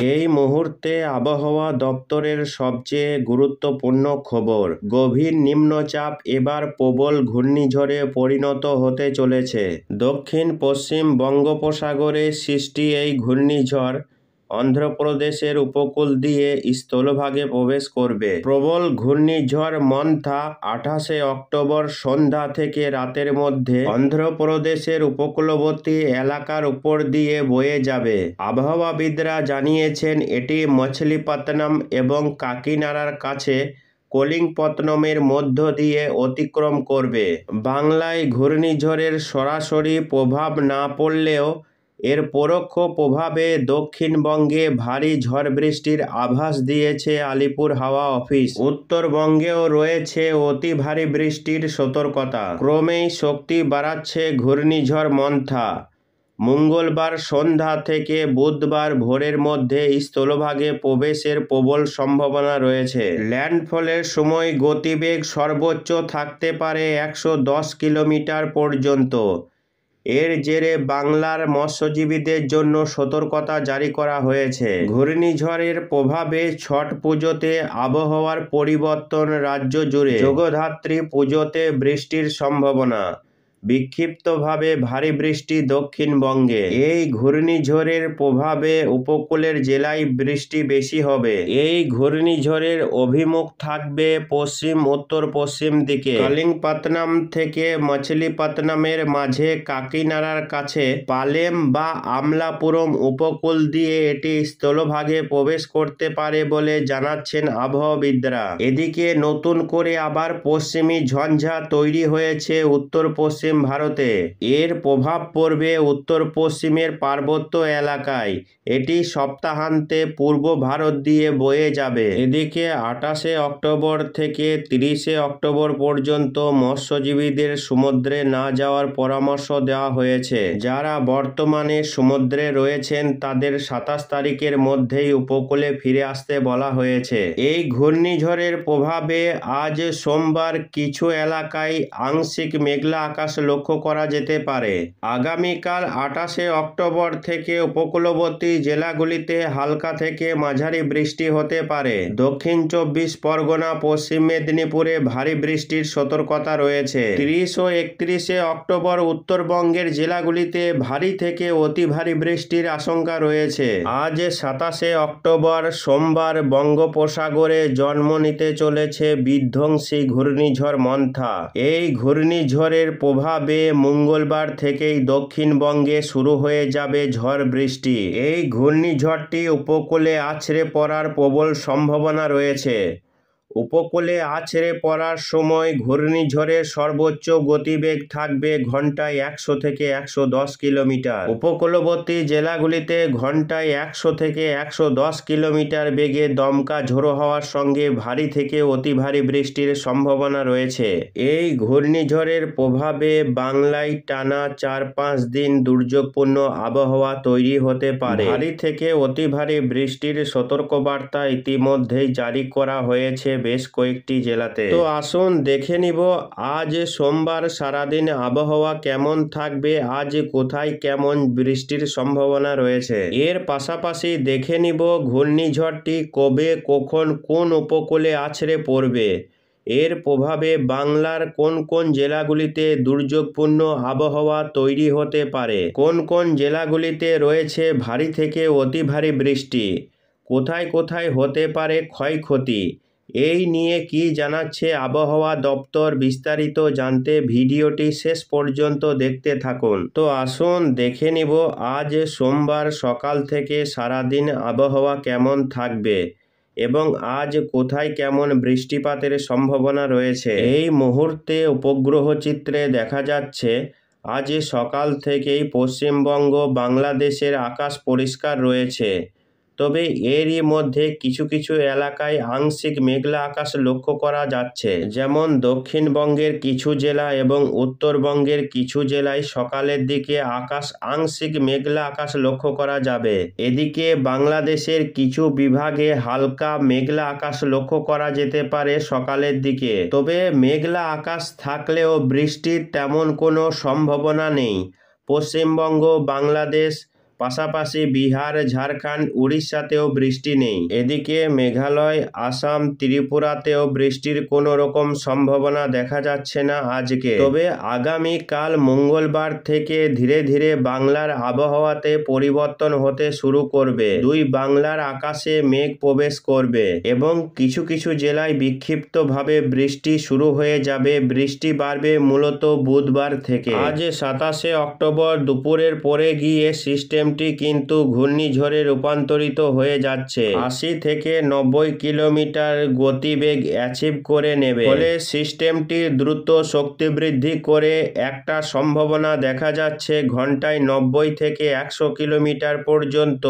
এই মুহূর্তে আবহাওয়া দপ্তরের সবচেয়ে গুরুত্বপূর্ণ খবর, গভীর নিম্নচাপ এবার প্রবল ঘূর্ণিঝড়ে পরিণত হতে চলেছে। দক্ষিণ পশ্চিম বঙ্গোপসাগরে সৃষ্টি এই ঘূর্ণিঝড় অন্ধ্রপ্রদেশের উপকূল দিয়ে স্থলভাগে প্রবেশ করবে। প্রবল ঘূর্ণিঝড় মন্থা 28 অক্টোবর সন্ধ্যা থেকে রাতের মধ্যে অন্ধ্রপ্রদেশের উপকূলবর্তী এলাকার উপর দিয়ে বয়ে যাবে। আবহাওয়াবিদরা জানিয়েছেন এটি মছলিপত্তনম এবং কাকিনাড়ার কাছে কলিঙ্গপত্তনমের মধ্য দিয়ে অতিক্রম করবে। বাংলায় ঘূর্ণিঝড়ের সরাসরি প্রভাব না পড়লেও এর পরোক্ষ প্রভাবে দক্ষিণবঙ্গে ভারী ঝড় বৃষ্টির আভাস দিয়েছে আলিপুর হাওয়া অফিস। উত্তরবঙ্গেও রয়েছে অতি ভারী বৃষ্টির সতর্কতা। ক্রমেই শক্তি বাড়াচ্ছে ঘূর্ণিঝড় মন্থা। মঙ্গলবার সন্ধ্যা থেকে বুধবার ভোরের মধ্যে স্থলভাগে প্রবেশের প্রবল সম্ভাবনা রয়েছে। ল্যান্ডফলের সময় গতিবেগ সর্বোচ্চ থাকতে পারে 110 কিলোমিটার পর্যন্ত। এর জেরে বাংলার মৎস্যজীবীদের জন্য সতর্কতা জারি করা হয়েছে। ঘূর্ণিঝড়ের প্রভাবে ছট পুজোতে আবহাওয়ার পরিবর্তন রাজ্য জুড়ে। জগদ্ধাত্রী পুজোতে বৃষ্টির সম্ভাবনা। বিক্ষিপ্তভাবে ভারী বৃষ্টি দক্ষিণবঙ্গে। এই ঘূর্ণিঝড়ের প্রভাবে উপকূলের জেলায় বৃষ্টি বেশি হবে। এই ঘূর্ণিঝড়ের অভিমুখ থাকবে পশ্চিম উত্তর পশ্চিম দিকে। কলিঙ্গপত্তনম থেকে মছলিপত্তনমের মাঝে কাকিনাড়ার কাছে পালেম বা আমলাপুরম উপকূল দিয়ে এটি স্থলভাগে প্রবেশ করতে পারে বলে জানাচ্ছেন আবহাওয়াবিদরা। এদিকে নতুন করে আবার পশ্চিমী ঝঞ্ঝা তৈরি হয়েছে উত্তর পশ্চিম ভারতে। এর প্রভাব পড়বে উত্তর পশ্চিমের পার্বত্য এলাকায়। এটি সপ্তাহান্তে পূর্ব ভারত দিয়ে বয়ে যাবে। এদিকে 28 অক্টোবর থেকে 30 অক্টোবর পর্যন্ত মৎস্যজীবীদের সমুদ্রে না যাওয়ার পরামর্শ দেওয়া হয়েছে। যারা বর্তমানে সমুদ্রে রয়েছেন তাদের 27 তারিখের মধ্যেই উপকূলে ফিরে আসতে বলা হয়েছে। এই ঘূর্ণিঝড়ের প্রভাবে আজ সোমবার কিছু এলাকায় আংশিক মেঘলা আকাশ লক্ষ্য করা যেতে পারে। আগামীকাল 28 অক্টোবর থেকে উপকূলবর্তী জেলাগুলিতে হালকা থেকে মাঝারি বৃষ্টি হতে পারে। দক্ষিণ 24 পরগনা, পশ্চিম মেদিনীপুরে ভারী বৃষ্টির সতর্কতা রয়েছে। 30 ও 31 অক্টোবর উত্তরবঙ্গের জেলাগুলিতে ভারী থেকে অতি ভারী বৃষ্টির আশঙ্কা রয়েছে। আজ 27 অক্টোবর সোমবার বঙ্গোপসাগরে জন্ম নিতে চলেছে বিধ্বংসী ঘূর্ণিঝড় মন্থা। এই ঘূর্ণিঝড়ের প্রভাবে মঙ্গলবার থেকেই দক্ষিণবঙ্গে শুরু হয়ে যাবে ঝড় বৃষ্টি। এই ঘূর্ণিঝড়টি উপকূলে আছড়ে পড়ার প্রবল সম্ভাবনা রয়েছে। উপকূলে আছড়ে পড়ার সময় ঘূর্ণিঝড়ের সর্বোচ্চ গতিবেগ থাকবে ঘন্টায় 100 থেকে 110 কিলোমিটার। উপকূলবর্তী জেলাগুলিতে ঘন্টায় 100 থেকে 110 কিলোমিটার বেগে দমকা ঝোড়ো হওয়ার সঙ্গে ভারী থেকে অতি ভারী বৃষ্টির সম্ভাবনা রয়েছে। এই ঘূর্ণিঝড়ের প্রভাবে বাংলায় টানা 4-5 দিন দুর্যোগপূর্ণ আবহাওয়া তৈরি হতে পারে। ভারী থেকে অতি ভারী বৃষ্টির সতর্কবার্তা ইতিমধ্যেই জারি করা হয়েছে বেশ কয়েকটি জেলাতে। তো আসুন দেখে নিব আজ সোমবার সারাদিন আবহাওয়া কেমন থাকবে, আজ কোথায় কেমন বৃষ্টির সম্ভাবনা রয়েছে। এর পাশাপাশি দেখে নিব ঘূর্ণিঝড়টি কবে কখন কোন উপকূলে আছড়ে পড়বে। এর প্রভাবে বাংলার কোন কোন জেলাগুলিতে দুর্যোগপূর্ণ আবহাওয়া তৈরি হতে পারে, কোন কোন জেলাগুলিতে রয়েছে ভারী থেকে অতি ভারী বৃষ্টি, কোথায় কোথায় হতে পারে ক্ষয়ক্ষতি, এই নিয়ে কি জানাচ্ছে আবহাওয়া দপ্তর, বিস্তারিত জানতে ভিডিওটি শেষ পর্যন্ত দেখতে থাকুন। তো আসুন দেখে নিব আজ সোমবার সকাল থেকে সারাদিন আবহাওয়া কেমন থাকবে এবং আজ কোথায় কেমন বৃষ্টিপাতের সম্ভাবনা রয়েছে। এই মুহূর্তে উপগ্রহ চিত্রে দেখা যাচ্ছে আজ সকাল থেকেই পশ্চিমবঙ্গ বাংলাদেশের আকাশ পরিষ্কার রয়েছে। তবে এরই মধ্যে কিছু কিছু এলাকায় আংশিক মেঘলা আকাশ লক্ষ্য করা যাচ্ছে। যেমন দক্ষিণবঙ্গের কিছু জেলা এবং উত্তরবঙ্গের কিছু জেলায় সকালের দিকে আকাশ আংশিক মেঘলা আকাশ লক্ষ্য করা যাবে। এদিকে বাংলাদেশের কিছু বিভাগে হালকা মেঘলা আকাশ লক্ষ্য করা যেতে পারে সকালের দিকে। তবে মেঘলা আকাশ থাকলেও বৃষ্টির তেমন কোনো সম্ভাবনা নেই। পশ্চিমবঙ্গ, বাংলাদেশ, পাশাপাশি বিহার, ঝাড়খণ্ড, উড়িষ্যাতেও বৃষ্টি নেই। এদিকে মেঘালয়, আসাম, ত্রিপুরাতেও বৃষ্টির কোনো রকম সম্ভাবনা দেখা যাচ্ছে না আজকে। তবে আগামীকাল মঙ্গলবার থেকে ধীরে ধীরে বাংলার আবহাওয়াতে পরিবর্তন হতে শুরু করবে। দুই বাংলার আকাশে মেঘ প্রবেশ করবে এবং কিছু কিছু জেলায় বিক্ষিপ্তভাবে বৃষ্টি শুরু হয়ে যাবে। বৃষ্টি বাড়বে মূলত বুধবার থেকে। আজ 27শে অক্টোবর দুপুরের পরে গিয়ে সিস্টেমটি কিন্তু ঘূর্ণিঝড়ে রূপান্তরিত হয়ে যাচ্ছে। 80 থেকে 90 কিলোমিটার গতিবেগ অ্যাচিভ করে নেবে। ফলে সিস্টেমটি দ্রুত শক্তি বৃদ্ধি করে একটা সম্ভাবনা দেখা যাচ্ছে ঘন্টায় 90 থেকে 100 কিলোমিটার পর্যন্ত।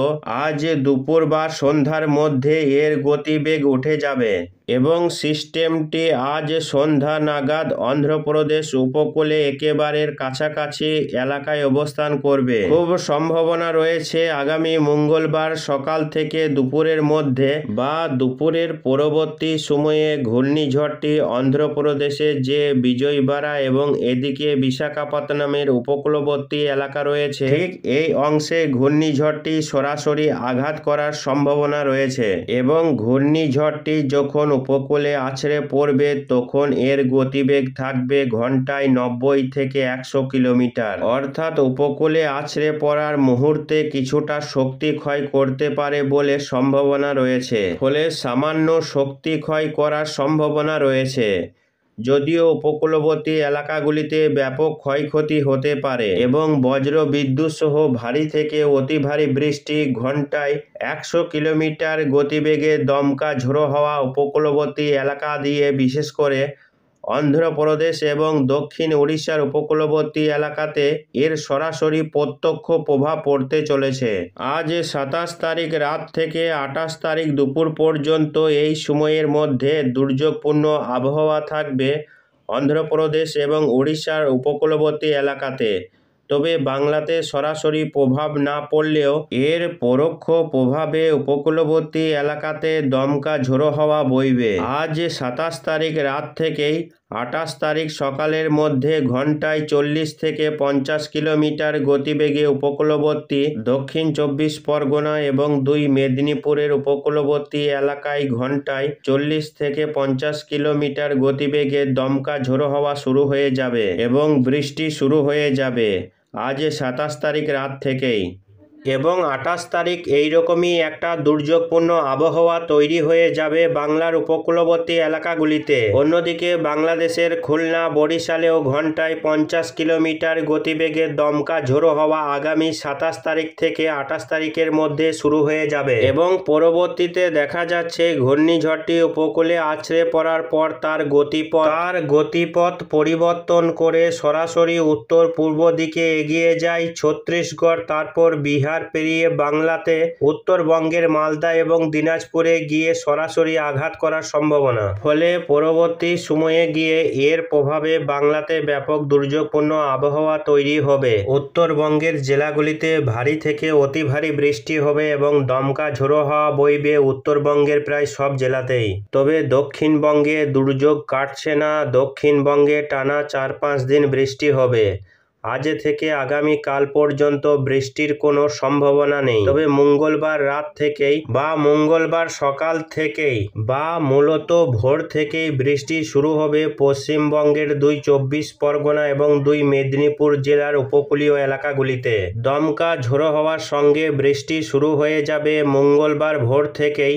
আজ দুপুর বা সন্ধ্যার মধ্যে এর গতিবেগ উঠে যাবে এবং সিস্টেমটি আজ সন্ধ্যা নাগাদ অন্ধ্রপ্রদেশ উপকূলে একেবারে কাছাকাছি এলাকায় অবস্থান করবে। খুব সম্ভাবনা রয়েছে আগামী মঙ্গলবার সকাল থেকে দুপুরের মধ্যে বা দুপুরের পরবর্তী সময়ে ঘূর্ণিঝড়টি অন্ধ্রপ্রদেশের যে বিজয়বাড়া এবং এদিকে বিশাখাপত্তনমের উপকূলবর্তী এলাকা রয়েছে, ঠিক এই অংশে ঘূর্ণিঝড়টি সরাসরি আঘাত করার সম্ভাবনা রয়েছে এবং ঘূর্ণিঝড়টি যখন উপকূলে আছড়ে পড়বে তখন এর গতিবেগ থাকবে ঘন্টায় 90 থেকে 100 কিলোমিটার। অর্থাৎ উপকূলে আছড়ে পড়ার মুহূর্তে কিছুটা শক্তি ক্ষয় করতে পারে বলে সম্ভাবনা রয়েছে। ফলে সামান্য শক্তি ক্ষয় করার সম্ভাবনা রয়েছে, যদিও উপকূলবর্তী এলাকাগুলিতে ব্যাপক ক্ষয়ক্ষতি হতে পারে এবং বজ্র বিদ্যুৎ সহ ভারী থেকে অতি ভারী বৃষ্টি, ঘন্টায় 100 কিলোমিটার গতিবেগে দমকা ঝোড়ো হাওয়া উপকূলবর্তী এলাকা দিয়ে বিশেষ করে অন্ধ্রপ্রদেশ এবং দক্ষিণ উড়িষ্যার উপকূলবর্তী এলাকাতে এর সরাসরি প্রত্যক্ষ প্রভাব পড়তে চলেছে। আজ 27 তারিখ রাত থেকে 28 তারিখ দুপুর পর্যন্ত এই সময়ের মধ্যে দুর্যোগপূর্ণ আবহাওয়া থাকবে অন্ধ্রপ্রদেশ এবং উড়িষ্যার উপকূলবর্তী এলাকাতে। তবে বাংলাতে সরাসরি প্রভাব না পড়লেও এর পরোক্ষ প্রভাবে উপকূলবর্তী এলাকাতে দমকা ঝোড়ো হাওয়া বইবে। আজ 27 তারিখ রাত থেকেই 28 তারিখ সকালের মধ্যে ঘন্টায় 40 থেকে 50 কিলোমিটার গতিবেগে উপকূলবর্তী দক্ষিণ 24 পরগনা এবং 2 মেদিনীপুরের উপকূলবর্তী এলাকায় ঘন্টায় 40 থেকে 50 কিলোমিটার গতিবেগে দমকা ঝোড়ো হাওয়া শুরু হয়ে যাবে এবং বৃষ্টি শুরু হয়ে যাবে আজ 27 তারিখ রাত থেকেই। এবং 28 তারিখ এইরকমই একটা দুর্যোগপূর্ণ আবহাওয়া তৈরি হয়ে যাবে বাংলার উপকূলবর্তী এলাকাগুলিতে। অন্যদিকে বাংলাদেশের খুলনা, বরিশালেও ঘন্টায় 50 কিলোমিটার গতিবেগে দমকা ঝোড়ো হাওয়া আগামী 27 তারিখ থেকে 28 তারিখের মধ্যে শুরু হয়ে যাবে এবং পরবর্তীতে দেখা যাচ্ছে ঘূর্ণিঝড়টি উপকূলে আছড়ে পড়ার পর তার গতিপথ পরিবর্তন করে সরাসরি উত্তর পূর্ব দিকে এগিয়ে যায় ছত্তিশগড়, তারপর বিহার পেরিয়ে বাংলাতে উত্তরবঙ্গের মালদা এবং দিনাজপুরে গিয়ে সরাসরি আঘাত করার সম্ভাবনা। ফলে পরবর্তী সময়ে গিয়ে এর প্রভাবে বাংলাতে ব্যাপক দুর্যোগপূর্ণ আবহাওয়া তৈরি হবে। উত্তরবঙ্গের জেলাগুলিতে ভারী থেকে অতি ভারী বৃষ্টি হবে এবং দমকা ঝোড়ো হাওয়া বইবে উত্তরবঙ্গের প্রায় সব জেলাতেই। তবে দক্ষিণবঙ্গে দুর্যোগ কাটছে না। দক্ষিণবঙ্গে টানা 4-5 দিন বৃষ্টি হবে। আজ থেকে আগামী কাল পর্যন্ত বৃষ্টির কোনো সম্ভাবনা নেই। তবে মঙ্গলবার রাত থেকেই বা মঙ্গলবার সকাল থেকেই বা মূলত ভোর থেকেই বৃষ্টি শুরু হবে পশ্চিমবঙ্গের 2 24 পরগনা এবং 2 মেদিনীপুর জেলার উপকূলীয় এলাকাগুলিতে। দমকা ঝোড়ো হওয়ার সঙ্গে বৃষ্টি শুরু হয়ে যাবে মঙ্গলবার ভোর থেকেই।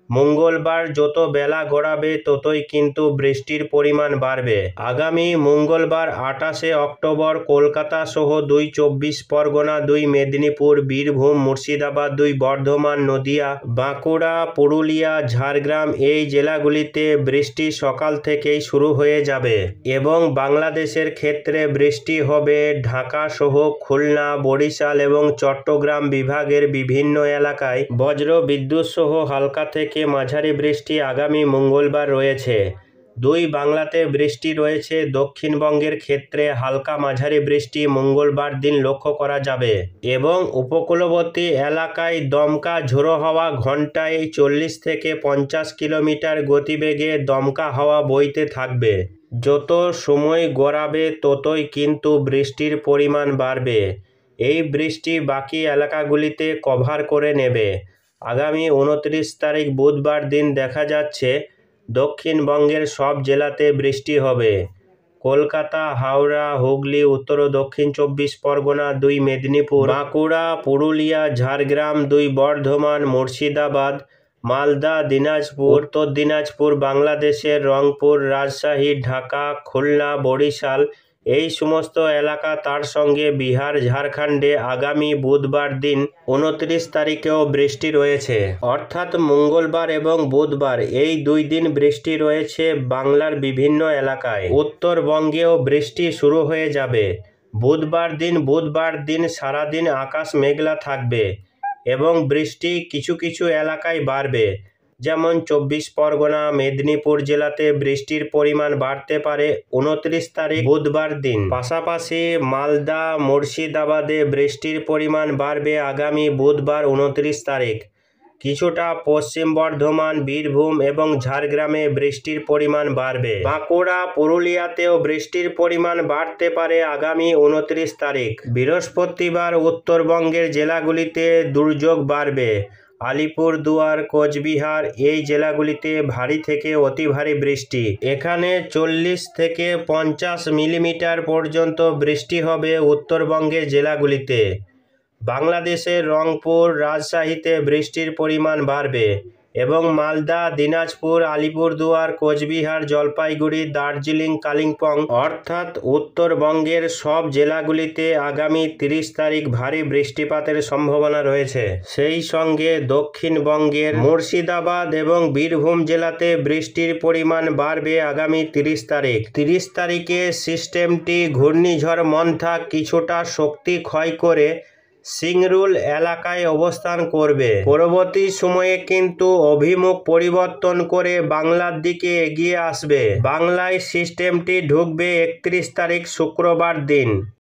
মঙ্গলবার যত বেলা গড়াবে ততই কিন্তু বৃষ্টির পরিমাণ বাড়বে। আগামী মঙ্গলবার 28শে অক্টোবর কলকাতা সহ 2 24 পরগনা, 2 মেদিনীপুর, বীরভূম, মুর্শিদাবাদ, 2 বর্ধমান, নদিয়া, বাঁকুড়া, পুরুলিয়া, ঝাড়গ্রাম এই জেলাগুলিতে বৃষ্টি সকাল থেকেই শুরু হয়ে যাবে এবং বাংলাদেশের ক্ষেত্রে বৃষ্টি হবে ঢাকা সহ খুলনা, বরিশাল এবং চট্টগ্রাম বিভাগের বিভিন্ন এলাকায় বজ্র বিদ্যুৎ সহ হালকা থেকে মাঝারি বৃষ্টি আগামী মঙ্গলবার রয়েছে। 2 বাংলাতে বৃষ্টি রয়েছে। দক্ষিণবঙ্গের ক্ষেত্রে হালকা মাঝারি বৃষ্টি মঙ্গলবার দিন লক্ষ্য করা যাবে এবং উপকূলবর্তী এলাকায় দমকা ঝোড়ো হাওয়া ঘন্টায় 40 থেকে 50 কিলোমিটার গতিবেগে দমকা হাওয়া বইতে থাকবে। যত সময় গড়াবে ততই কিন্তু বৃষ্টির পরিমাণ বাড়বে এই বৃষ্টি বাকি এলাকাগুলিতে কভার করে নেবে। আগামী 29 তারিখ বুধবার দিন দেখা যাচ্ছে দক্ষিণবঙ্গের সব জেলাতে বৃষ্টি হবে। কলকাতা, হাওড়া, হুগলি, উত্তর ও দক্ষিণ 24 পরগনা, 2 মেদিনীপুর, বাঁকুড়া, পুরুলিয়া, ঝাড়গ্রাম, 2 বর্ধমান, মুর্শিদাবাদ, মালদা, দিনাজপুর, উত্তর দিনাজপুর, বাংলাদেশের রংপুর, রাজশাহী, ঢাকা, খুলনা, বরিশাল এই সমস্ত এলাকা, তার সঙ্গে বিহার, ঝাড়খণ্ডে আগামী বুধবার দিন 29 তারিখেও বৃষ্টি রয়েছে। অর্থাৎ মঙ্গলবার এবং বুধবার এই 2 দিন বৃষ্টি রয়েছে বাংলার বিভিন্ন এলাকায়। উত্তরবঙ্গেও বৃষ্টি শুরু হয়ে যাবে। বুধবার দিন সারাদিন আকাশ মেঘলা থাকবে এবং বৃষ্টি কিছু কিছু এলাকায় বাড়বে। যেমন 24 পরগনা, মেদিনীপুর জেলাতে বৃষ্টির পরিমাণ বাড়তে পারে 29 তারিখ বুধবার দিন। পাশাপাশি মালদা, মুর্শিদাবাদে বৃষ্টির পরিমাণ বাড়বে আগামী বুধবার 29 তারিখ। কিছুটা পশ্চিম বর্ধমান, বীরভূম এবং ঝাড়গ্রামে বৃষ্টির পরিমাণ বাড়বে। বাঁকুড়া, পুরুলিয়াতেও বৃষ্টির পরিমাণ বাড়তে পারে আগামী 29 তারিখ। বৃহস্পতিবার উত্তরবঙ্গের জেলাগুলিতে দুর্যোগ বাড়বে। আলিপুরদুয়ার, কোচবিহার এই জেলাগুলিতে ভারী থেকে অতি ভারী বৃষ্টি। এখানে 40 থেকে 50 মিলিমিটার পর্যন্ত বৃষ্টি হবে উত্তরবঙ্গের জেলাগুলিতে। বাংলাদেশের রংপুর, রাজশাহীতে বৃষ্টির পরিমাণ বাড়বে এবং মালদা, দিনাজপুর, আলিপুরদুয়ার, কোচবিহার, জলপাইগুড়ি, দার্জিলিং, কালিম্পং অর্থাৎ উত্তরবঙ্গের সব জেলাগুলিতে আগামী 30 তারিখ ভারী বৃষ্টিপাতের সম্ভাবনা রয়েছে। সেই সঙ্গে দক্ষিণবঙ্গের মুর্শিদাবাদ এবং বীরভূম জেলাতে বৃষ্টির পরিমাণ বাড়বে আগামী 30 তারিখ। 30 তারিখে সিস্টেমটি ঘূর্ণিঝড় মন্থা কিছুটা শক্তি ক্ষয় করে সিংরুল এলাকায় অবস্থান করবে। পরবর্তী সময়ে কিন্তু অভিমুখ পরিবর্তন করে বাংলার দিকে এগিয়ে আসবে। বাংলায় সিস্টেমটি ঢুকবে 31 তারিখ শুক্রবার দিন।